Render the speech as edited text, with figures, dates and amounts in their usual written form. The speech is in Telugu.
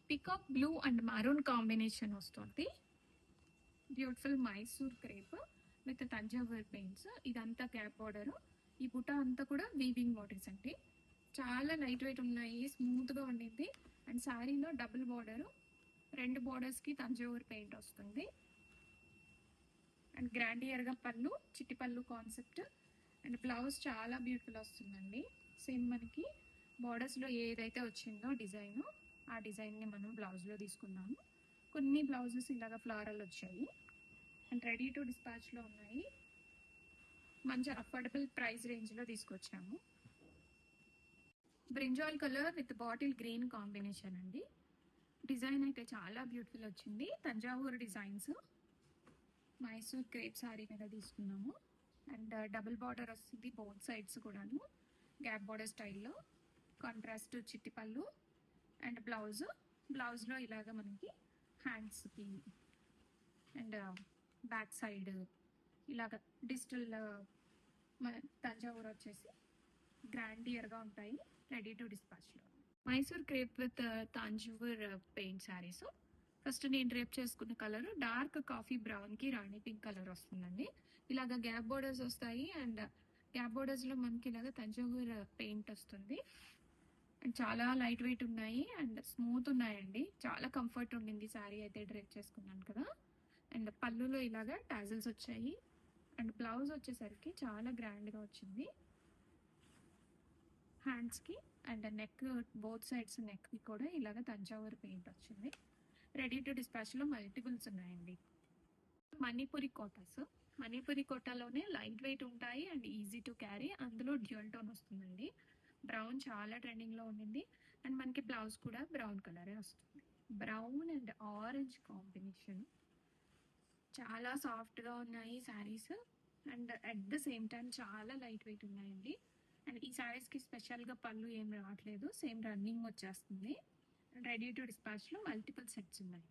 Peacock blue and maroon combination వస్తుంది. Beautiful Mysore crepe with Thanjavur paints. ఇదంతా గ్యాప్ బార్డర్. ఈ బుట్ట అంతా కూడా వీవింగ్ మోటివ్స్ అండి. చాలా లైట్ వెయిట్ ఉన్నాయి, స్మూత్ గా ఉండింది. అండ్ శారీలో డబుల్ బార్డర్, 2 బార్డర్స్ కి తంజావూర్ పెయింట్ వస్తుంది. అండ్ గ్రాండియర్ గా పళ్ళు, చిట్టి పళ్ళు కాన్సెప్ట్. అండ్ బ్లౌజ్ చాలా బ్యూటిఫుల్ వస్తుందండి. సేమ్ మనకి బార్డర్స్ లో ఏదైతే వచ్చిందో డిజైన్, ఆ డిజైన్ ని మనం బ్లౌజ్ లో తీసుకున్నాము. కొన్ని బ్లౌజెస్ ఇలాగా ఫ్లారల్ వచ్చాయి అండ్ రెడీ టు డిస్పాచ్ లో ఉన్నాయి. మంచి అఫోర్డబుల్ ప్రైస్ రేంజ్ లో తీసుకొచ్చాము. Brinjal colour with bottle green combination అండి. డిజైన్ అయితే చాలా బ్యూటిఫుల్ వచ్చింది. తంజావూర్ డిజైన్స్ మైసూర్ క్రేప్ సారీ మీద తీసుకున్నాము. అండ్ డబుల్ బార్డర్ వస్తుంది బోత్ సైడ్స్ కూడాను, గ్యాప్ బార్డర్ స్టైల్లో. కాంట్రాస్ట్ చిట్టి పళ్ళు అండ్ బ్లౌజ్లో ఇలాగ మనకి హ్యాండ్స్కి అండ్ బ్యాక్ సైడ్ ఇలాగ డిజిటల్ తంజావూర్ వచ్చేసి గ్రాండియర్గా ఉంటాయి. రెడీ టు డిస్పాచ్లో Mysore crepe with Thanjavur paint saris. First నేను డ్రేప్ చేసుకున్న కలర్ డార్క్ కాఫీ బ్రౌన్ కి రాణి పింక్ కలర్ వస్తుందండి. ఇలాగ గ్యాప్ బోర్డర్స్ వస్తాయి అండ్ గ్యాప్ బోర్డర్స్ లో మనకి ఇలాగ తంజావూర్ పెయింట్ వస్తుంది. అండ్ చాలా లైట్ వెయిట్ ఉన్నాయి అండ్ స్మూత్ ఉన్నాయండి. చాలా కంఫర్ట్ ఉండింది శారీ అయితే డ్రేప్ చేసుకున్నాను కదా. అండ్ పళ్ళులో ఇలాగ టాజిల్స్ వచ్చాయి. అండ్ బ్లౌజ్ వచ్చేసరికి చాలా గ్రాండ్ గా వచ్చింది. హ్యాండ్స్ కి and neck, both sides neck కి కూడా ఇలాగ తంజావూర్ పెయింట్ వచ్చింది. రెడీ టు డిస్పాచ్ లో మల్టిపుల్స్ ఉన్నాయండి. మణిపురి కోటాస్. మణిపురి కోటాలోనే లైట్ వెయిట్ ఉంటాయి అండ్ ఈజీ టు క్యారీ. అందులో డ్యూయల్ టోన్ వస్తుందండి. బ్రౌన్ చాలా ట్రెండింగ్ లో ఉండింది అండ్ మనకి బ్లౌజ్ కూడా బ్రౌన్ కలరే వస్తుంది. Brown and orange combination. చాలా సాఫ్ట్ గా ఉన్నాయి saris and at the same time చాలా లైట్ వెయిట్ ఉన్నాయండి. అండ్ ఈ శారీస్ కి స్పెషల్ గా పళ్ళు ఏం రావట్లేదు, సేమ్ రన్నింగ్ వచ్చేస్తుంది. రెడీ టు డిస్పాచ్ లో మల్టిపుల్ సెట్స్ ఉన్నాయి.